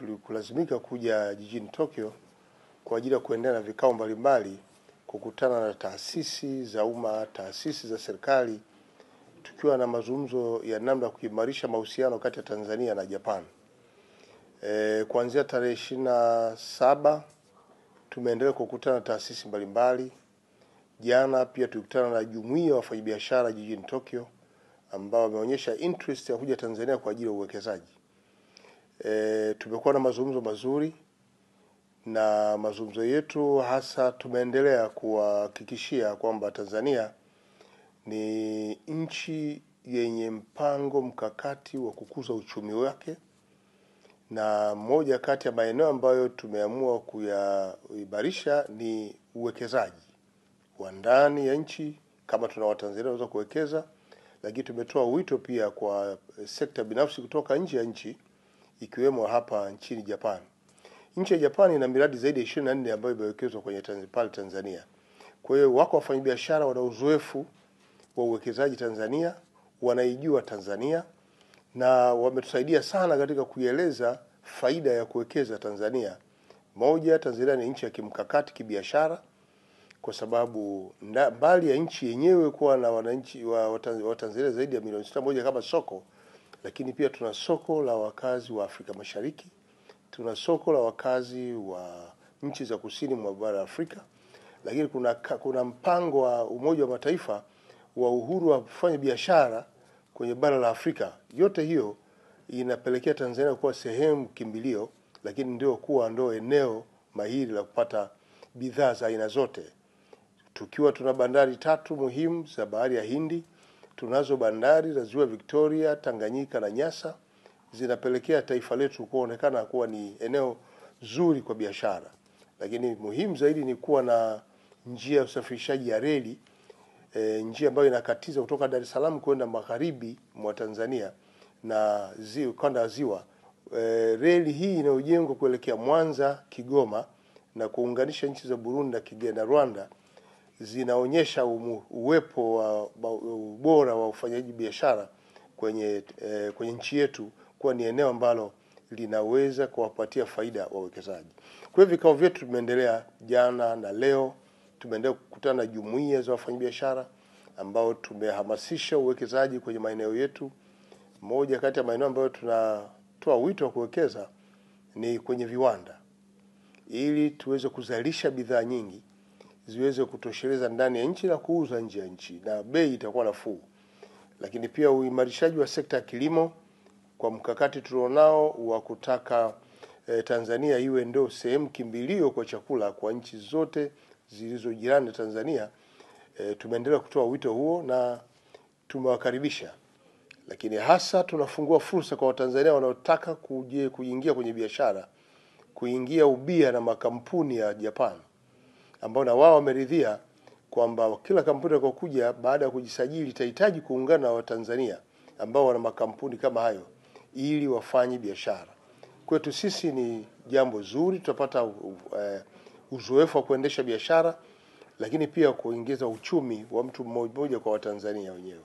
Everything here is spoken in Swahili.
tulikulazimika kuja jijini Tokyo kwa ajili ya kuendelea na vikao mbalimbali, kukutana na taasisi za umma, taasisi za serikali, tukiwa na mazungumzo ya namna ya kuimarisha mahusiano kati ya Tanzania na Japan. Kuanzia tarehe 27 tumeendelea kukutana na taasisi mbalimbali. Jana pia tulikutana na jumuiya ya wafanyabiashara jijini Tokyo ambao wameonyesha interest ya kuja Tanzania kwa ajili ya uwekezaji. Tumekuwa na mazungumzo mazuri, na mazungumzo yetu hasa tumeendelea kuhakikishia kwamba Tanzania ni nchi yenye mpango mkakati wa kukuza uchumi wake, na moja kati ya maeneo ambayo tumeamua kuyaimarisha ni uwekezaji wa ndani ya nchi. Kama tuna Watanzania wanaweza kuwekeza, lakini tumetoa wito pia kwa sekta binafsi kutoka nje ya nchi, ikiwemo hapa nchini Japan. Nchi ya Japan ina miradi zaidi ya 24 ambayo imewekezwa kwenye Tanzania. Kwa hiyo wako wafanyabiashara wana uzoefu wa uwekezaji Tanzania, wanaijua Tanzania, na wametusaidia sana katika kueleza faida ya kuwekeza Tanzania. Moja, Tanzania ni nchi ya kimkakati kibiashara, kwa sababu mbali ya nchi yenyewe kuwa na wananchi wa Tanzania zaidi ya milioni 61 kama soko, lakini pia tuna soko la wakazi wa Afrika Mashariki, tuna soko la wakazi wa nchi za kusini mwa bara la Afrika, lakini kuna mpango wa Umoja wa Mataifa wa uhuru wa kufanya biashara kwenye bara la Afrika. Yote hiyo inapelekea Tanzania kuwa sehemu kimbilio, lakini ndio eneo mahiri la kupata bidhaa za aina zote. Tukiwa tuna bandari 3 muhimu za bahari ya Hindi, tunazo bandari za Ziwa Victoria, Tanganyika na Nyasa, zinapelekea taifa letu kuonekana kuwa ni eneo zuri kwa biashara. Lakini muhimu zaidi ni kuwa na njia ya usafirishaji ya reli, njia ambayo inakatiza kutoka Dar es Salaam kwenda magharibi mwa Tanzania na kanda ya ziwa. Reli hii inayojengwa kuelekea Mwanza, Kigoma na kuunganisha nchi za Burundi na Rwanda zinaonyesha uwepo wa ubora wa ufanyaji biashara kwenye nchi yetu, kwa ni eneo ambalo linaweza kuwapatia faida wawekezaji. Kwa hivyo vikao vyetu tumeendelea jana na leo, tumeendelea kukutana na jumuiya za wafanyabiashara ambao tumehamasisha uwekezaji kwenye maeneo yetu. Moja kati ya maeneo ambayo tunatoa wito wa kuwekeza ni kwenye viwanda, ili tuweze kuzalisha bidhaa nyingi ziweze kutosheleza ndani ya nchi na kuuza nje ya nchi, na bei itakuwa nafuu. Lakini pia uimarishaji wa sekta ya kilimo kwa mkakati tulionao wa kutaka Tanzania iwe ndio sehemu kimbilio kwa chakula kwa nchi zote zilizo jirani na Tanzania. Tumeendelea kutoa wito huo na tumewakaribisha, lakini hasa tunafungua fursa kwa Watanzania wanaotaka kuingia kwenye biashara, kuingia ubia na makampuni ya Japan, ambao na wao wameridhia kwamba kila kampuni itakayokuja baada ya kujisajili itahitaji kuungana na Watanzania ambao wana makampuni kama hayo ili wafanye biashara. Kwetu sisi ni jambo zuri, tutapata uzoefu wa kuendesha biashara, lakini pia kuongeza uchumi wa mtu mmoja kwa Watanzania wenyewe.